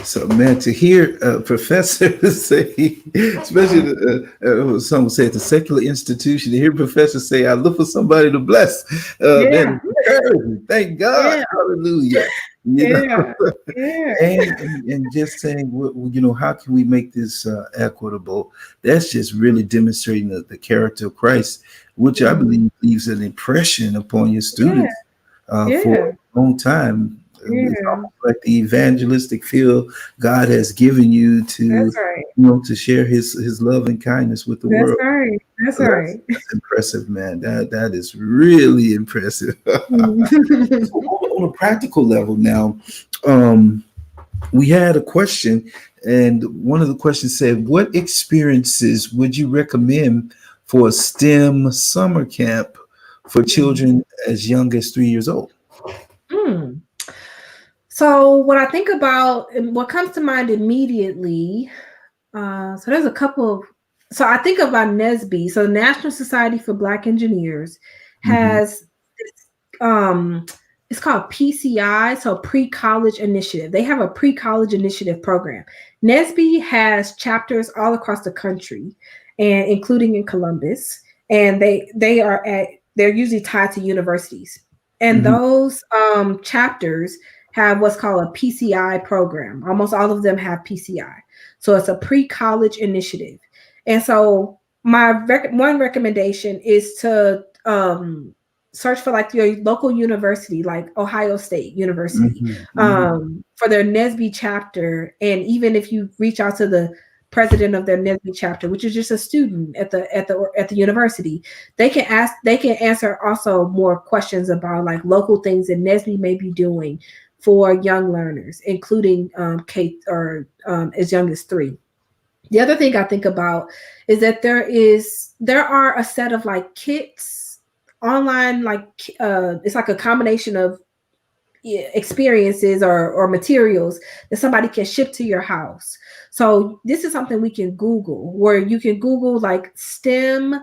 So, man, to hear a professor say, especially some would say it's a secular institution, to hear professors say, "I look for somebody to bless," Yeah, man, it's encouraging. Thank God. yeah, Hallelujah. You know, yeah, yeah. and just saying, how can we make this equitable? That's just really demonstrating the character of Christ, which I Mhm. believe leaves an impression upon your Yeah, students for yeah, a long time. It's yeah. almost like the evangelistic feel God has given you That's to, right. to share His love and kindness with the That's world. right. That's So that's right. that's impressive, man. That is really impressive. So on a practical level, now, um, we had a question, and one of the questions said, "What experiences would you recommend for a STEM summer camp for children as young as 3 years old?" Mm. So what I think about and what comes to mind immediately, so there's a couple of, so I think about NSBE. So the National Society for Black Engineers Hmm. has this, it's called PCI, so Pre-College Initiative. They have a pre-college initiative program. NSBE has chapters all across the country, and including in Columbus, and they're usually tied to universities. And Hmm. those chapters have what's called a PCI program. Almost all of them have PCI. So it's a pre-college initiative. And so my one recommendation is to search for like your local university, like Ohio State University, Hmm. Hmm. for their NSBE chapter. And even if you reach out to the president of their NSBE chapter, which is just a student at the university, they can answer also more questions about like local things that NSBE may be doing for young learners, including K or as young as 3. The other thing I think about is that there are a set of like kits online, like it's like a combination of experiences or materials that somebody can ship to your house. So this is something we can Google, where you can Google like STEM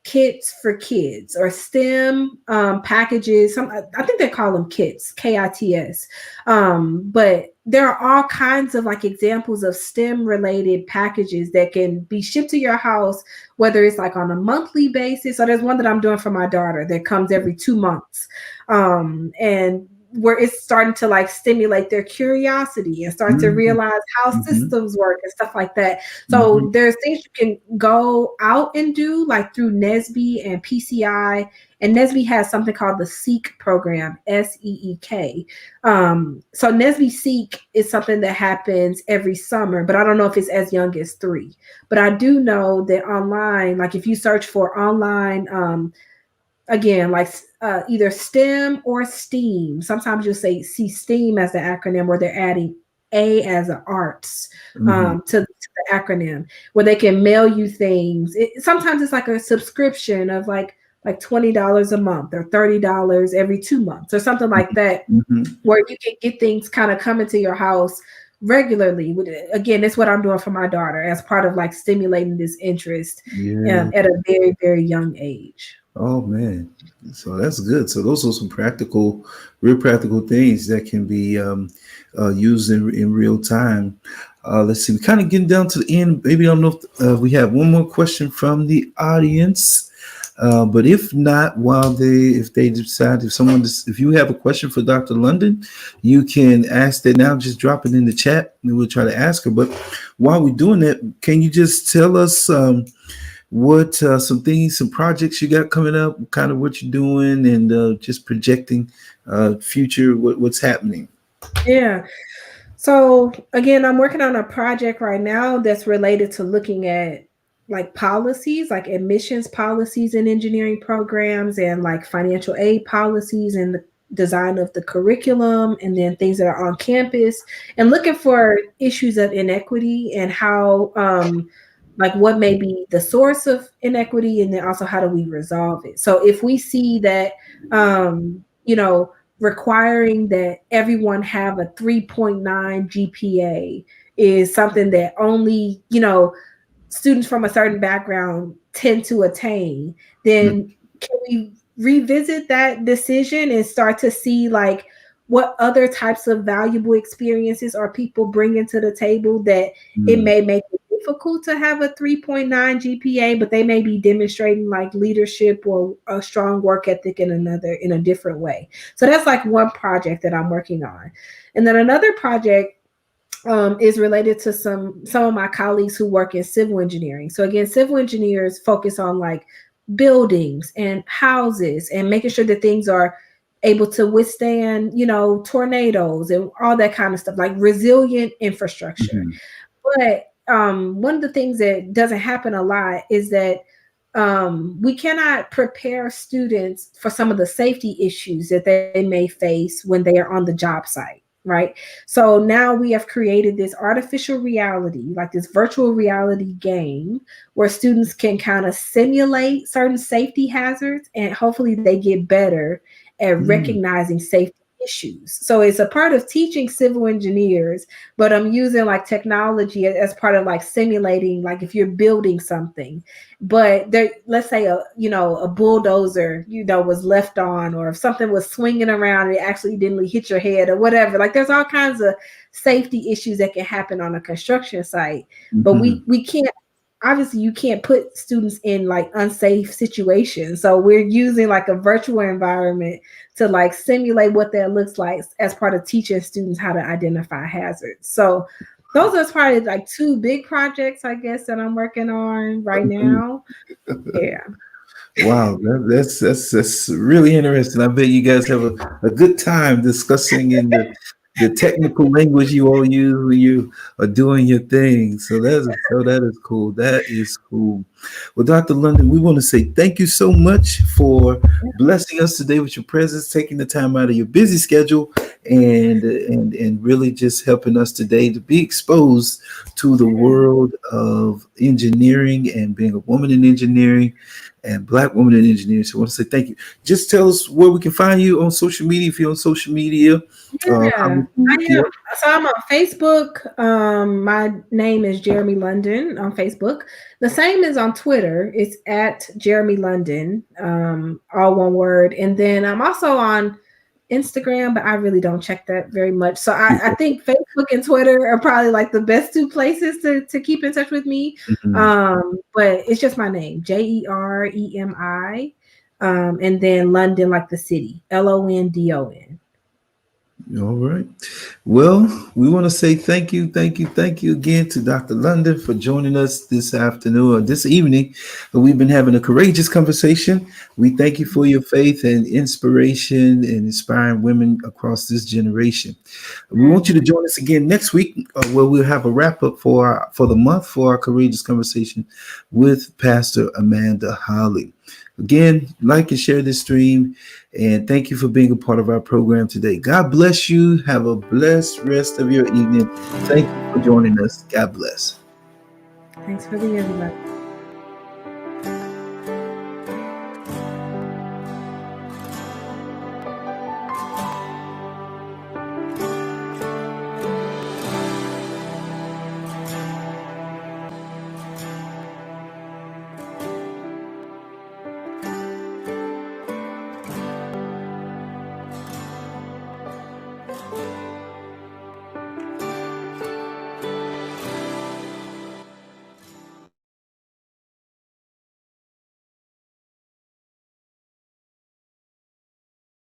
kits for kids or STEM packages. I think they call them kits, KITS. But there are all kinds of like examples of STEM related packages that can be shipped to your house, whether it's like on a monthly basis. So there's one that I'm doing for my daughter that comes every 2 months. And where it's starting to like stimulate their curiosity and start to Mhm, realize how mhm, systems work and stuff like that. mhm, So there's things you can go out and do like through NSBE and PCI. And NSBE has something called the SEEK program, SEEK. So NSBE SEEK is something that happens every summer, but I don't know if it's as young as 3. But I do know that online, like if you search for online, again, like either STEM or STEAM. Sometimes you'll say see STEAM as the acronym, where they're adding A as an arts mhm, to the acronym, where they can mail you things. Sometimes it's like a subscription of like $20 a month or $30 every 2 months or something like that, mhm. where you can get things kind of coming to your house regularly. Again, that's what I'm doing for my daughter as part of like stimulating this interest Yeah. at a very, very young age. Oh man. So that's good. So those are some practical, real practical things that can be used in real time. Let's see. We're kind of getting down to the end. Maybe I don't know if we have one more question from the audience. But if not, if they decide, if you have a question for Dr. London, you can ask that now. Just drop it in the chat, and we'll try to ask her. But while we're doing that, can you just tell us what some things, some projects you got coming up, kind of what you're doing, and just projecting future, what's happening? Yeah. So again, I'm working on a project right now that's related to looking at like policies, like admissions policies in engineering programs and like financial aid policies and the design of the curriculum and then things that are on campus and looking for issues of inequity and how like what may be the source of inequity and then also how do we resolve it. So if we see that requiring that everyone have a 3.9 GPA is something that only, students from a certain background tend to attain, then can we revisit that decision and start to see like what other types of valuable experiences are people bringing to the table that it Mm-hmm. may make it difficult to have a 3.9 GPA, but they may be demonstrating like leadership or a strong work ethic in a different way. So that's like one project that I'm working on. And then another project is related to some of my colleagues who work in civil engineering. So again, civil engineers focus on like buildings and houses and making sure that things are able to withstand, tornadoes and all that kind of stuff, like resilient infrastructure. Mm-hmm. But one of the things that doesn't happen a lot is that we cannot prepare students for some of the safety issues that they may face when they are on the job site, right? So now we have created this artificial reality, like this virtual reality game where students can kind of simulate certain safety hazards and hopefully they get better at recognizing safety issues. So it's a part of teaching civil engineers, but I'm using like technology as part of like simulating, like if you're building something but there, let's say a bulldozer was left on, or if something was swinging around and it accidentally hit your head or whatever. Like there's all kinds of safety issues that can happen on a construction site, but Mm-hmm. we can't, obviously you can't put students in like unsafe situations, so we're using like a virtual environment to like simulate what that looks like as part of teaching students how to identify hazards. So those are probably like two big projects, I guess, that I'm working on right now. Yeah. Wow, that's really interesting. I bet you guys have a good time discussing in the technical language you all use when you are doing your thing. So that is cool. That is cool. Well, Dr. London, we want to say thank you so much for blessing us today with your presence, taking the time out of your busy schedule, and really just helping us today to be exposed to the world of engineering and being a woman in engineering and Black woman in engineering. So I want to say thank you. Just tell us where we can find you on social media. If you're on social media, Yeah, I yeah. am. So I'm on Facebook. My name is Jeremi London on Facebook. The same is on Twitter. It's at Jeremi London, all one word. And then I'm also on Instagram, but I really don't check that very much. So I think Facebook and Twitter are probably like the best two places to keep in touch with me. Mhm. But it's just my name, Jeremi, and then London, like the city, London. All right. Well, we want to say thank you again to Dr. London for joining us this afternoon or this evening. We've been having a courageous conversation. We thank you for your faith and inspiration and inspiring women across this generation. We want you to Mhm. join us again next week, where we'll have a wrap up for the month for our courageous conversation with Pastor Amanda Holly. Again, like and share this stream, and thank you for being a part of our program today. God bless you. Have a blessed rest of your evening. Thank you for joining us. God bless. Thanks for the invite.